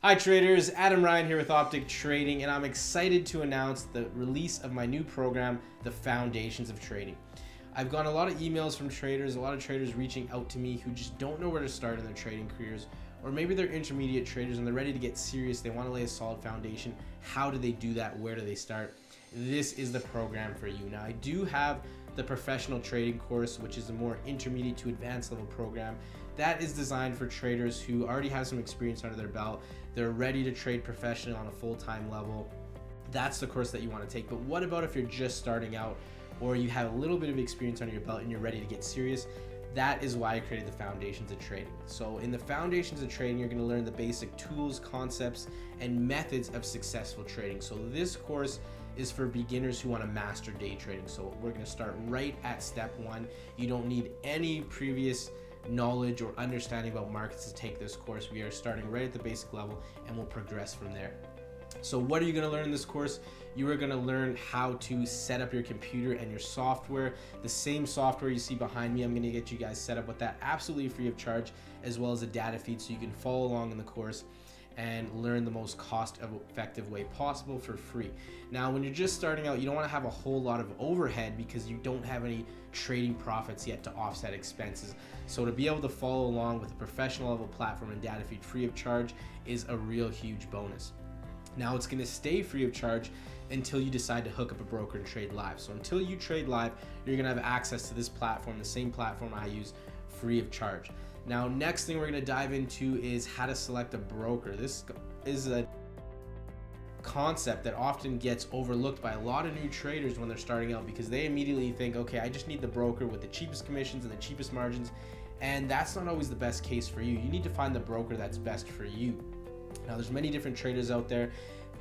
Hi traders, Adam Ryan here with Optic Trading, and I'm excited to announce the release of my new program, The Foundations of Trading. I've gotten a lot of emails from traders, a lot of traders reaching out to me who just don't know where to start in their trading careers, or maybe they're intermediate traders and they're ready to get serious, they want to lay a solid foundation. How do they do that? Where do they start? This is the program for you. Now, I do have the professional trading course, which is a more intermediate to advanced level program that is designed for traders who already have some experience under their belt. They're ready to trade professionally on a full-time level. That's the course that you want to take. But what about if you're just starting out, or you have a little bit of experience under your belt and you're ready to get serious? That is why I created the Foundations of Trading. So in the Foundations of Trading, you're going to learn the basic tools, concepts, and methods of successful trading. So this course is for beginners who want to master day trading. So we're going to start right at step one. You don't need any previous knowledge or understanding about markets to take this course. We are starting right at the basic level and we'll progress from there. So what are you going to learn in this course? You are going to learn how to set up your computer and your software. The same software you see behind me, I'm going to get you guys set up with that absolutely free of charge, as well as a data feed so you can follow along in the course and learn the most cost-effective way possible for free. Now, when you're just starting out, you don't want to have a whole lot of overhead because you don't have any trading profits yet to offset expenses. So to be able to follow along with a professional level platform and data feed free of charge is a real huge bonus. Now, it's going to stay free of charge until you decide to hook up a broker and trade live. So until you trade live, you're going to have access to this platform, the same platform I use, free of charge. Now, next thing we're going to dive into is how to select a broker. This is a concept that often gets overlooked by a lot of new traders when they're starting out, because they immediately think, okay, I just need the broker with the cheapest commissions and the cheapest margins, and that's not always the best case for you. You need to find the broker that's best for you. Now, there's many different traders out there.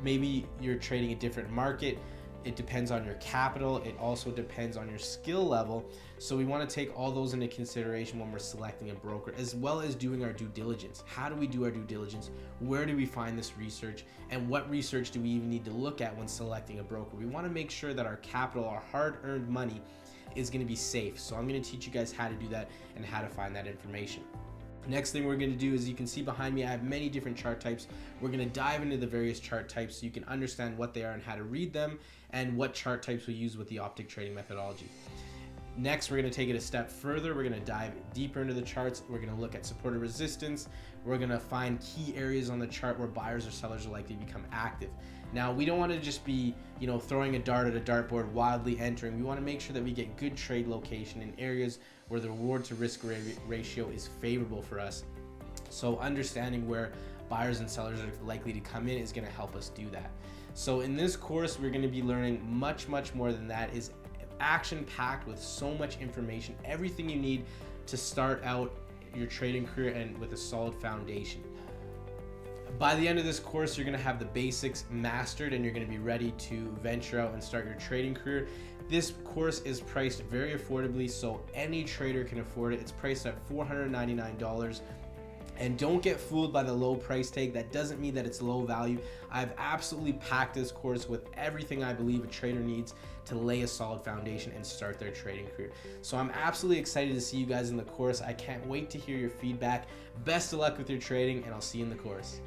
Maybe you're trading a different market. It depends on your capital. It also depends on your skill level. So we want to take all those into consideration when we're selecting a broker, as well as doing our due diligence. How do we do our due diligence? Where do we find this research? And what research do we even need to look at when selecting a broker? We want to make sure that our capital, our hard-earned money, is going to be safe. So I'm going to teach you guys how to do that and how to find that information. Next thing we're going to do is, you can see behind me, I have many different chart types. We're going to dive into the various chart types so you can understand what they are and how to read them, and what chart types we use with the optic trading methodology. Next, we're going to take it a step further. We're going to dive deeper into the charts. We're going to look at support and resistance. We're going to find key areas on the chart where buyers or sellers are likely to become active. Now, we don't want to just be, throwing a dart at a dartboard, wildly entering. We want to make sure that we get good trade location in areas where the reward to risk ratio is favorable for us. So understanding where buyers and sellers are likely to come in is going to help us do that. So in this course, we're going to be learning much more than that. Is action-packed with so much information, everything you need to start out your trading career and with a solid foundation. By the end of this course, you're going to have the basics mastered and you're going to be ready to venture out and start your trading career. This course is priced very affordably, so any trader can afford it. It's priced at $499. And don't get fooled by the low price tag. That doesn't mean that it's low value. I've absolutely packed this course with everything I believe a trader needs to lay a solid foundation and start their trading career. So I'm absolutely excited to see you guys in the course. I can't wait to hear your feedback. Best of luck with your trading, and I'll see you in the course.